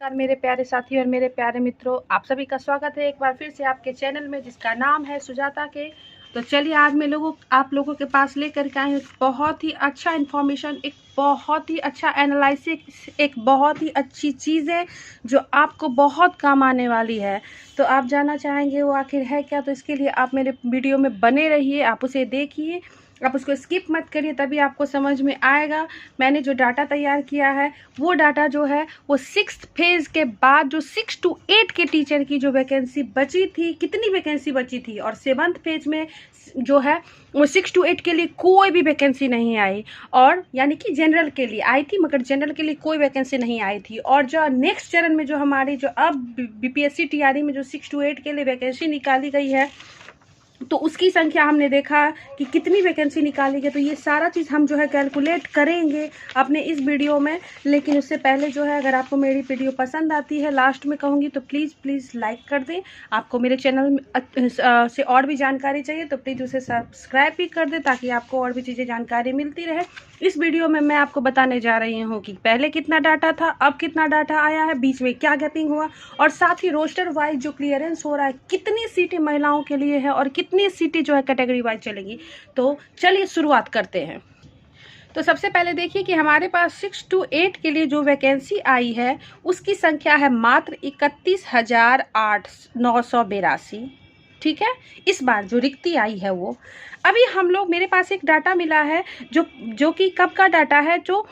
नमस्कार मेरे प्यारे साथी और मेरे प्यारे मित्रों, आप सभी का स्वागत है एक बार फिर से आपके चैनल में जिसका नाम है सुजाता के। तो चलिए आज मैं आप लोगों के पास लेकर के आई हूँ बहुत ही अच्छा इन्फॉर्मेशन, एक बहुत ही अच्छा एनालिसिस, एक बहुत ही अच्छी चीज़ है जो आपको बहुत काम आने वाली है। तो आप जानना चाहेंगे वो आखिर है क्या, तो इसके लिए आप मेरे वीडियो में बने रहिए, आप उसे देखिए, आप उसको स्किप मत करिए, तभी आपको समझ में आएगा। मैंने जो डाटा तैयार किया है वो डाटा जो है वो 6th फेज़ के बाद जो 6 to 8 के टीचर की जो वैकेंसी बची थी, कितनी वैकेंसी बची थी, और 7th फेज में जो है वो 6 to 8 के लिए कोई भी वैकेंसी नहीं आई, और यानी कि जनरल के लिए आई थी मगर जनरल के लिए कोई वैकेंसी नहीं आई थी। और जो नेक्स्ट चरण में जो हमारी जो अब बीपीएससी टीआरई में जो 6 to 8 के लिए वैकेंसी निकाली गई है, तो उसकी संख्या हमने देखा कि कितनी वैकेंसी निकाली गई। तो ये सारा चीज़ हम जो है कैलकुलेट करेंगे अपने इस वीडियो में। लेकिन उससे पहले जो है, अगर आपको मेरी वीडियो पसंद आती है, लास्ट में कहूँगी, तो प्लीज़ लाइक कर दें। आपको मेरे चैनल से और भी जानकारी चाहिए तो प्लीज़ उसे सब्सक्राइब भी कर दें ताकि आपको और भी चीज़ें जानकारी मिलती रहे। इस वीडियो में मैं आपको बताने जा रही हूँ कि पहले कितना डाटा था, अब कितना डाटा आया है, बीच में क्या गैपिंग हुआ, और साथ ही रोस्टर वाइज जो क्लियरेंस हो रहा है, कितनी सीटें महिलाओं के लिए है और कितनी सीटें जो है कैटेगरी वाइज चलेगी। तो चलिए शुरुआत करते हैं। तो सबसे पहले देखिए कि हमारे पास 6 to 8 के लिए जो वैकेंसी आई है उसकी संख्या है मात्र 31,982। ठीक है, इस बार जो रिक्ति आई है वो अभी हम लोग, मेरे पास एक डाटा मिला है जो कि कब का डाटा है, जो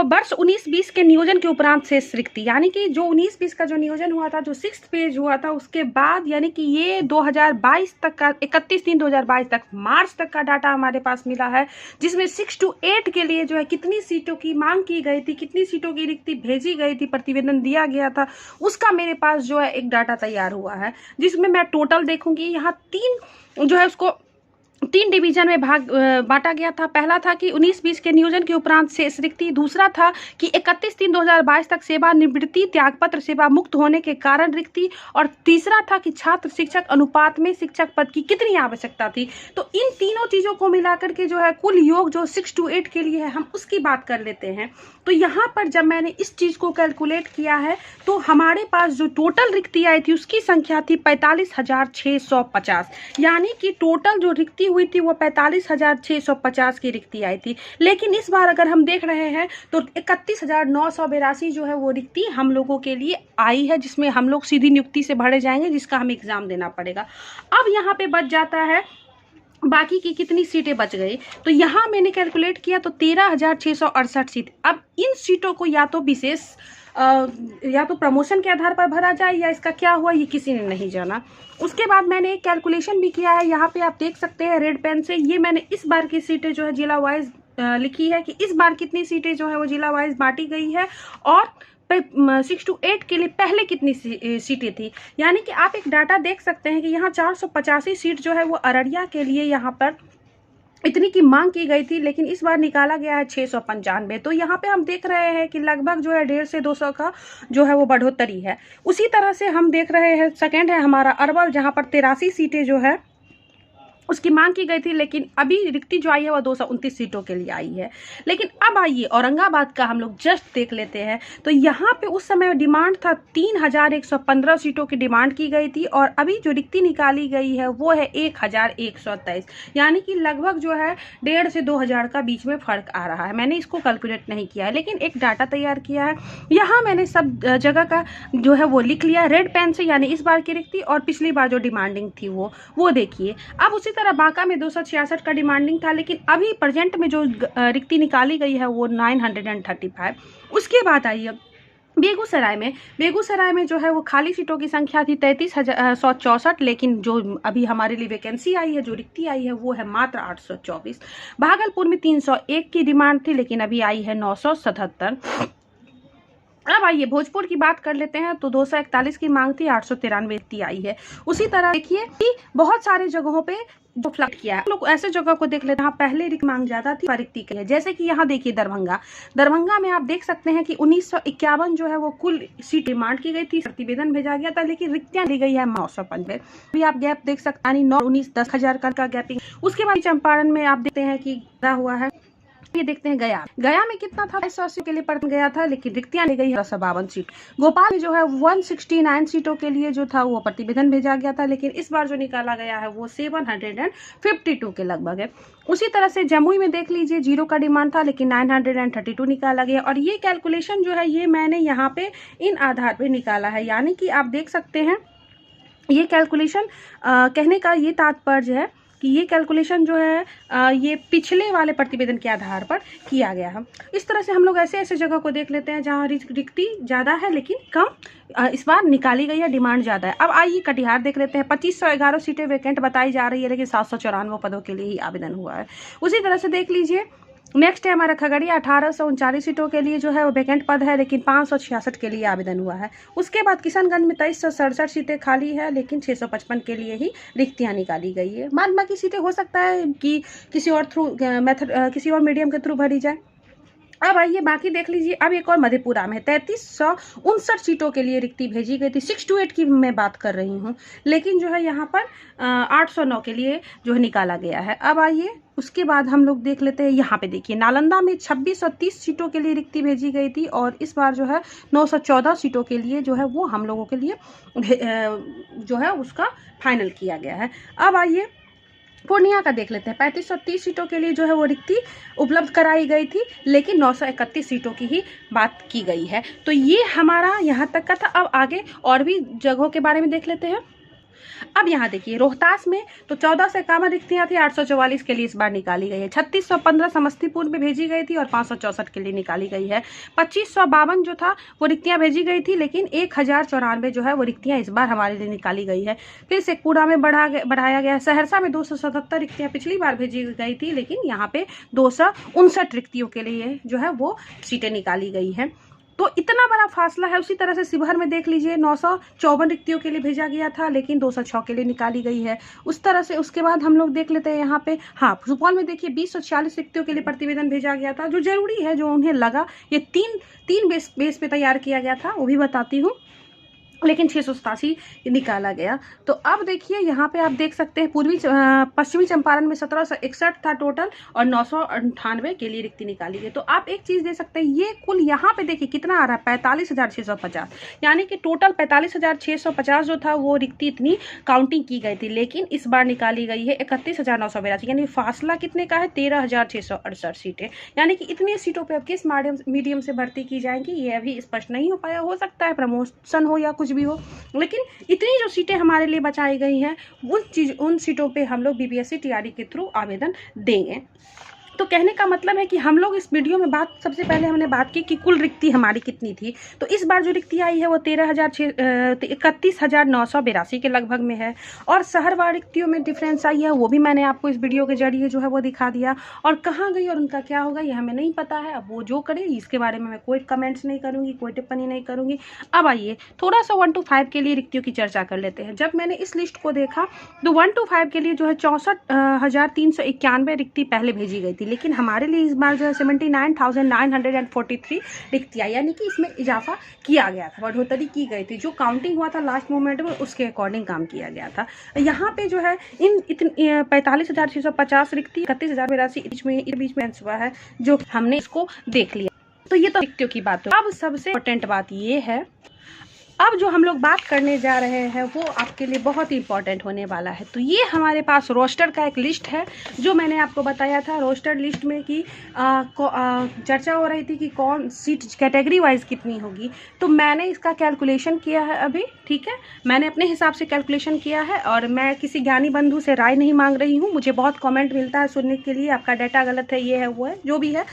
वर्ष 19-20 के नियोजन के उपरांत शेष रिक्ति, यानी कि जो 19-20 का जो नियोजन हुआ था, जो 6th पेज हुआ था, उसके बाद यानी कि ये 2022 तक का 31/3/2022 तक, मार्च तक का डाटा हमारे पास मिला है, जिसमें 6 to 8 के लिए जो है कितनी सीटों की मांग की गई थी, कितनी सीटों की रिक्ति भेजी गई थी, प्रतिवेदन दिया गया था, उसका मेरे पास जो है एक डाटा तैयार हुआ है, जिसमें मैं टोटल देखूंगी। यहाँ 3 जो है उसको 3 डिवीजन में बांटा गया था। पहला था कि 19-20 के नियोजन के उपरांत शेष रिक्ति, दूसरा था कि 31/3/2022 तक सेवानिवृत्ति त्यागपत्र सेवा मुक्त होने के कारण रिक्ति, और तीसरा था कि छात्र शिक्षक अनुपात में शिक्षक पद की कितनी आवश्यकता थी। तो इन तीनों चीज़ों को मिलाकर के जो है कुल योग जो 6 to 8 के लिए है, हम उसकी बात कर लेते हैं। तो यहाँ पर जब मैंने इस चीज़ को कैलकुलेट किया है तो हमारे पास जो टोटल रिक्ति आई थी उसकी संख्या थी 45,650, यानी कि टोटल जो रिक्ति हुई थी वो 45,650 की रिक्ति आई थी। लेकिन इस बार अगर हम देख रहे हैं तो 31,982 जो है वो रिक्ति हम लोगों के लिए आई है, जिसमें हम लोग सीधी नियुक्ति से भरे जाएंगे, जिसका हमें एग्जाम देना पड़ेगा। अब यहाँ पे बच जाता है बाकी की कितनी सीटें बच गई, तो यहाँ मैंने कैलकुलेट किया तो 13,668 सीट। अब इन सीटों को या तो विशेष या तो प्रमोशन के आधार पर भरा जाए, या इसका क्या हुआ ये किसी ने नहीं जाना। उसके बाद मैंने एक कैलकुलेशन भी किया है, यहाँ पे आप देख सकते हैं रेड पेन से, ये मैंने इस बार की सीटें जो है जिला वाइज लिखी है कि इस बार कितनी सीटें जो है वो जिला वाइज बांटी गई है, और 6 to 8 के लिए पहले कितनी सीटें थी। यानी कि आप एक डाटा देख सकते हैं कि यहाँ 485 सीट जो है वो अररिया के लिए यहाँ पर इतनी की मांग की गई थी, लेकिन इस बार निकाला गया है 695। तो यहाँ पे हम देख रहे हैं कि लगभग जो है 150 से 200 का जो है वो बढ़ोतरी है। उसी तरह से हम देख रहे हैं सेकेंड है हमारा अरवल, जहाँ पर 83 सीटें जो है उसकी मांग की गई थी, लेकिन अभी रिक्ति जो आई है वो 229 सीटों के लिए आई है। लेकिन अब आइए औरंगाबाद का हम लोग जस्ट देख लेते हैं। तो यहाँ पे उस समय डिमांड था 3,115 सीटों की डिमांड की गई थी, और अभी जो रिक्ति निकाली गई है वो है 1,123, यानी कि लगभग जो है 1,500 से 2,000 का बीच में फर्क आ रहा है। मैंने इसको कैलकुलेट नहीं किया है, लेकिन एक डाटा तैयार किया है। यहाँ मैंने सब जगह का जो है वो लिख लिया रेड पेन से, यानी इस बार की रिक्ति और पिछली बार जो डिमांडिंग थी वो देखिए। अब उसी तरह बांका में 266 का डिमांडिंग था, लेकिन अभी प्रेजेंट में जो रिक्ति निकाली गई है वो 935। उसके बाद आइए बेगूसराय में जो है वो खाली सीटों की संख्या थी 33,164, लेकिन जो अभी हमारे लिए वैकेंसी आई है, जो रिक्ति आई है वो है मात्र 824। भागलपुर में 301 की डिमांड थी, लेकिन अभी आई है 977। अब आइए भोजपुर की बात कर लेते हैं। तो 241 की मांग थी, 893 रिक्ति आई है। उसी तरह देखिए कि बहुत सारी जगहों पे जो फ्लड किया है, लोग ऐसे जगह को देख लेते हैं जहाँ पहले मांग ज्यादा थी, रिक्ति की है। जैसे कि यहाँ देखिए दरभंगा में आप देख सकते हैं कि 1951 जो है वो कुल सीट डिमांड की गई थी, प्रतिवेदन भेजा गया था, लेकिन रिक्तियां दी गई है 905 में। अभी आप गैप देख सकते हैं 9, 19, 10,000 का गैपिंग। उसके बाद चंपारण में आप देखते हैं कि हुआ है ये देखते हैं गया में कितना था, 280 के लिए पर गया था, लेकिन रिक्तियां ले गई 52 सीट। भोपाल में जो है 169 सीटों के लिए जो था वो प्रतिवेदन भेजा गया था, लेकिन इस बार जो निकाला गया है वो 752 के लगभग है। उसी तरह से जमुई में देख लीजिए 0 का डिमांड था, लेकिन 932 निकाला गया। और ये कैलकुलेशन जो है ये मैंने यहाँ पे इन आधार पे निकाला है, यानी कि आप देख सकते हैं ये कैलकुलेशन कहने का ये तात्पर्य है कि ये कैलकुलेशन जो है ये पिछले वाले प्रतिवेदन के आधार पर किया गया है। इस तरह से हम लोग ऐसे ऐसे जगह को देख लेते हैं जहाँ रिक्ति ज़्यादा है लेकिन कम इस बार निकाली गई है, डिमांड ज़्यादा है। अब आइए कटिहार देख लेते हैं। 2511 सीटें वैकेंट बताई जा रही है, लेकिन 794 पदों के लिए ही आवेदन हुआ है। उसी तरह से देख लीजिए नेक्स्ट है हमारा खगड़िया, 1839 सीटों के लिए जो है वो वैकेंट पद है, लेकिन 566 के लिए आवेदन हुआ है। उसके बाद किशनगंज में 2367 सीटें खाली है, लेकिन 655 के लिए ही रिक्तियां निकाली गई है। बाकी सीटें हो सकता है कि किसी और किसी और मीडियम के थ्रू भरी जाए। अब आइए बाकी देख लीजिए। अब एक और मधेपुरा में 3359 सीटों के लिए रिक्ति भेजी गई थी। 628 की मैं बात कर रही हूँ, लेकिन जो है यहाँ पर 809 के लिए जो है निकाला गया है। अब आइए उसके बाद हम लोग देख लेते हैं। यहाँ पे देखिए नालंदा में 2630 सीटों के लिए रिक्ति भेजी गई थी, और इस बार जो है 914 सीटों के लिए जो है वो हम लोगों के लिए जो है उसका फाइनल किया गया है। अब आइए पूर्णिया का देख लेते हैं। 3530 सीटों के लिए जो है वो रिक्ति उपलब्ध कराई गई थी, लेकिन 931 सीटों की ही बात की गई है। तो ये हमारा यहाँ तक का था। अब आगे और भी जगहों के बारे में देख लेते हैं। अब यहाँ देखिए रोहतास में तो 1451 रिक्तियाँ थी, 844 के लिए इस बार निकाली गई है। 3615 समस्तीपुर में भेजी गई थी और 564 के लिए निकाली गई है। 2552 जो था वो रिक्तियाँ भेजी गई थी, लेकिन 1094 जो है वो रिक्तियाँ इस बार हमारे लिए निकाली गई है। फिर शेखपुरा में बढ़ाया गया है। सहरसा में 277 रिक्तियाँ पिछली बार भेजी गई थी, लेकिन यहाँ पे 259 रिक्तियों के लिए जो है वो सीटें निकाली गई हैं। तो इतना बड़ा फासला है। उसी तरह से शिवहर में देख लीजिए 954 रिक्तियों के लिए भेजा गया था, लेकिन 206 के लिए निकाली गई है। उस तरह से उसके बाद हम लोग देख लेते हैं यहाँ पे। हाँ, सुपौल में देखिए 246 रिक्तियों के लिए प्रतिवेदन भेजा गया था, जो जरूरी है, जो उन्हें लगा। ये तीन बेस पे तैयार किया गया था, वो भी बताती हूँ, लेकिन 687 निकाला गया। तो अब देखिए यहाँ पे आप देख सकते हैं पश्चिमी चंपारण में 1761 था टोटल, और 998 के लिए रिक्ति निकाली गई। तो आप एक चीज़ दे सकते हैं, ये कुल यहाँ पे देखिए कितना आ रहा है, 45,650, यानी कि टोटल 45,650 जो था वो रिक्ति इतनी काउंटिंग की गई थी, लेकिन इस बार निकाली गई है 31,982, यानी फासला कितने का है, 13,668 सीटें। यानी कि इतनी सीटों पर अब किस मीडियम से भर्ती की जाएंगी ये अभी स्पष्ट नहीं हो पाया। हो सकता है प्रमोशन हो या कुछ भी हो, लेकिन इतनी जो सीटें हमारे लिए बचाई गई हैं उन सीटों पे हम लोग बीपीएससी टीआरई के थ्रू आवेदन देंगे। तो कहने का मतलब है कि हम लोग इस वीडियो में सबसे पहले हमने बात की कि कुल रिक्ति हमारी कितनी थी। तो इस बार जो रिक्ति आई है वो 31,982 के लगभग में है, और शहरवार रिक्तियों में डिफरेंस आई है, वो भी मैंने आपको इस वीडियो के जरिए जो है वो दिखा दिया। और कहाँ गई और उनका क्या होगा ये हमें नहीं पता है, अब वो जो करे इसके बारे में मैं कोई कमेंट्स नहीं करूँगी, कोई टिप्पणी नहीं करूँगी। अब आइए थोड़ा सा 1 to 5 के लिए रिक्तियों की चर्चा कर लेते हैं। जब मैंने इस लिस्ट को देखा तो 1 to 5 के लिए जो है 64,391 रिक्ति पहले भेजी गई थी, लेकिन हमारे लिए इस बार जो है 79,943 रिक्तियाँ, यानी कि इसमें इजाफा किया गया था, बढ़ोतरी की गई थी। जो काउंटिंग हुआ था लास्ट मोमेंट में उसके अकॉर्डिंग काम किया गया था। यहाँ पे जो है इन 45,650 रिक्ति 31,082 बीच में हुआ है, जो हमने इसको देख लिया। तो ये तो रिक्तियों की बात है। अब सबसे इम्पोर्टेंट बात ये है, अब जो हम लोग बात करने जा रहे हैं वो आपके लिए बहुत ही इंपॉर्टेंट होने वाला है। तो ये हमारे पास रोस्टर का एक लिस्ट है, जो मैंने आपको बताया था। रोस्टर लिस्ट में की चर्चा हो रही थी कि कौन सीट कैटेगरी वाइज कितनी होगी। तो मैंने इसका कैलकुलेशन किया है अभी, ठीक है, मैंने अपने हिसाब से कैलकुलेशन किया है, और मैं किसी ज्ञानी बंधु से राय नहीं मांग रही हूँ। मुझे बहुत कमेंट मिलता है सुनने के लिए, आपका डाटा गलत है, ये है वो है, जो भी है।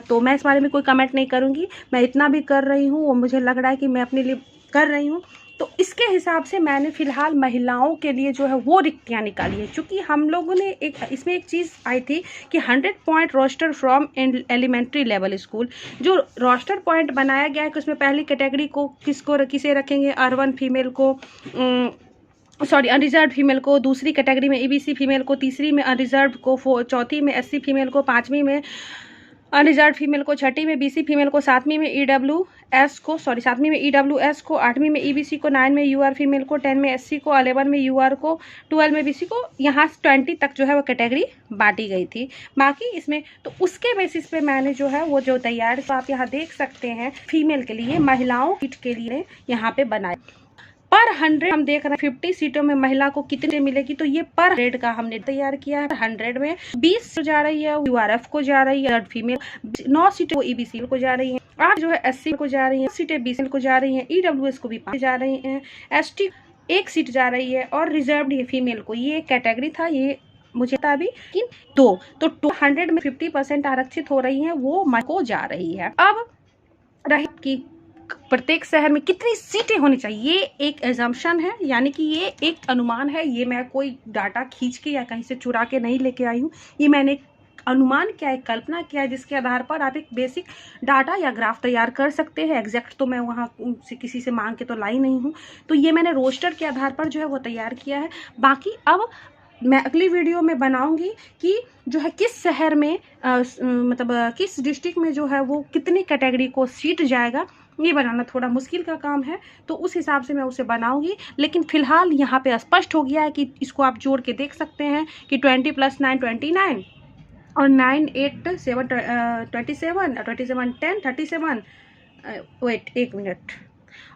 तो मैं इस बारे में कोई कमेंट नहीं करूँगी। मैं इतना भी कर रही हूँ वो मुझे लग रहा है कि मैं अपने लिए कर रही हूँ। तो इसके हिसाब से मैंने फ़िलहाल महिलाओं के लिए जो है वो रिक्तियाँ निकाली है। चूँकि हम लोगों ने इसमें एक चीज़ आई थी कि 100 point roster from elementary level school, जो रोस्टर पॉइंट बनाया गया है कि उसमें पहली कैटेगरी को किसे रखेंगे, अर्बन फीमेल को, अनरिजर्व फीमेल को, दूसरी कैटेगरी में ईबीसी फीमेल को, तीसरी में अनरिजर्व को, चौथी में एससी फीमेल को, पाँचवीं में अनरिजर्व फीमेल को छठी में, बीसी फीमेल को सातवीं में, EWS को सातवीं में EWS को, 8वीं में EBC को, 9 में UR फीमेल को, 10 में SC को, 11 में UR को, 12 में BC को, यहाँ 20 तक जो है वो कैटेगरी बांटी गई थी। बाकी इसमें तो उसके बेसिस पे मैंने जो है वो जो तैयार, तो आप यहाँ देख सकते हैं फीमेल के लिए, महिलाओं सीट के लिए यहाँ पे बनाए। पर 100 हम देख रहे हैं 50 सीटों में महिला को कितने मिलेगी, तो ये पर 100 का हमने तैयार किया है। 100 में 20 जा रही है URF को जा रही है फीमेल, 9 सीटें वो EBC को जा रही हैं, 8 जो है SC को जा रही हैं, सीटें BC को जा रही हैं, EWS को भी 5 जा रही हैं, ST 1 सीट जा रही है और रिजर्व्ड है फीमेल को। ये कैटेगरी था, ये मुझे था अभी कि 2 तो 200 में 50% आरक्षित हो रही हैं, वो को जा रही है। अब रही कि प्रत्येक शहर में कितनी सीटें होनी चाहिए, ये एक एजम्पशन है, यानी कि ये एक अनुमान है। ये मैं कोई डाटा खींच के या कहीं से चुरा के नहीं लेके आई हूँ, ये मैंने एक अनुमान किया है, कल्पना किया है, जिसके आधार पर आप एक बेसिक डाटा या ग्राफ तैयार कर सकते हैं। एग्जैक्ट तो मैं वहाँ से किसी से मांग के तो लाई नहीं हूँ, तो ये मैंने रोस्टर के आधार पर जो है वो तैयार किया है। बाकी अब मैं अगली वीडियो में बनाऊंगी कि जो है किस शहर में मतलब किस डिस्ट्रिक्ट में जो है वो कितनी कैटेगरी को सीट जाएगा, ये बनाना थोड़ा मुश्किल का काम है, तो उस हिसाब से मैं उसे बनाऊंगी। लेकिन फिलहाल यहाँ पे स्पष्ट हो गया है कि इसको आप जोड़ के देख सकते हैं कि 20 + 9 29 और 9 8 7 27 27 10 37 वेट 1 मिनट,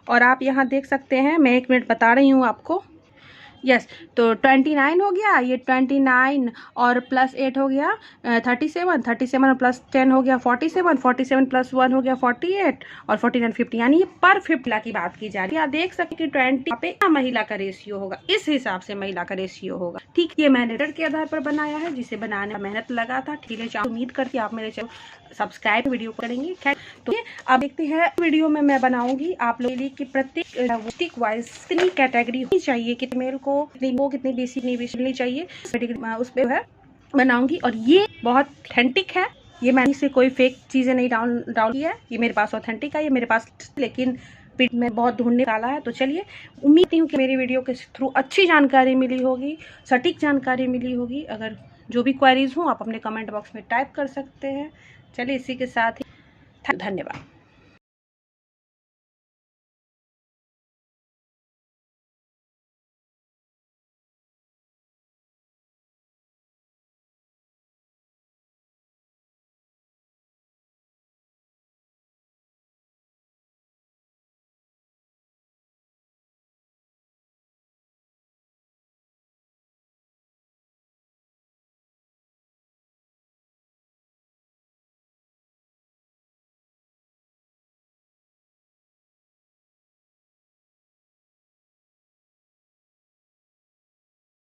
और आप यहाँ देख सकते हैं, मैं 1 मिनट बता रही हूँ आपको। यस, तो 29 हो गया, ये 29 और +8 हो गया 37, 37 और +10 हो गया 47, 47 + 1 हो गया 48 और 49 50, यानी ये पर 50 की बात की जा रही है। आप देख सकते कि 20 पे महिला का रेशियो होगा, इस हिसाब से महिला का रेशियो होगा। ठीक, ये मैंने रेट के आधार पर बनाया है, जिसे बनाने में मेहनत लगा था। ठीक है, उम्मीद करती हूँ आप मेरे चैनल सब्सक्राइब वीडियो करेंगे। खैर, तो अब देखते हैं वीडियो में मैं बनाऊंगी आप लोगों के लिए कि प्रत्येक डिस्ट्रिक्ट वाइज कितनी कैटेगरी होनी चाहिए, कितने मेल को कितनी BC मिलनी चाहिए, उस पर है बनाऊंगी। और ये बहुत ऑथेंटिक है, ये मैंने से कोई फेक चीज़ें नहीं डाउन किया है, ये मेरे पास ऑथेंटिक है, ये मेरे पास, लेकिन में बहुत ढूंढने निकाला है। तो चलिए, उम्मीद हूँ कि मेरी वीडियो के थ्रू अच्छी जानकारी मिली होगी, सटीक जानकारी मिली होगी। अगर जो भी क्वेरीज हों आप अपने कमेंट बॉक्स में टाइप कर सकते हैं। चलिए, इसी के साथ ही धन्यवाद।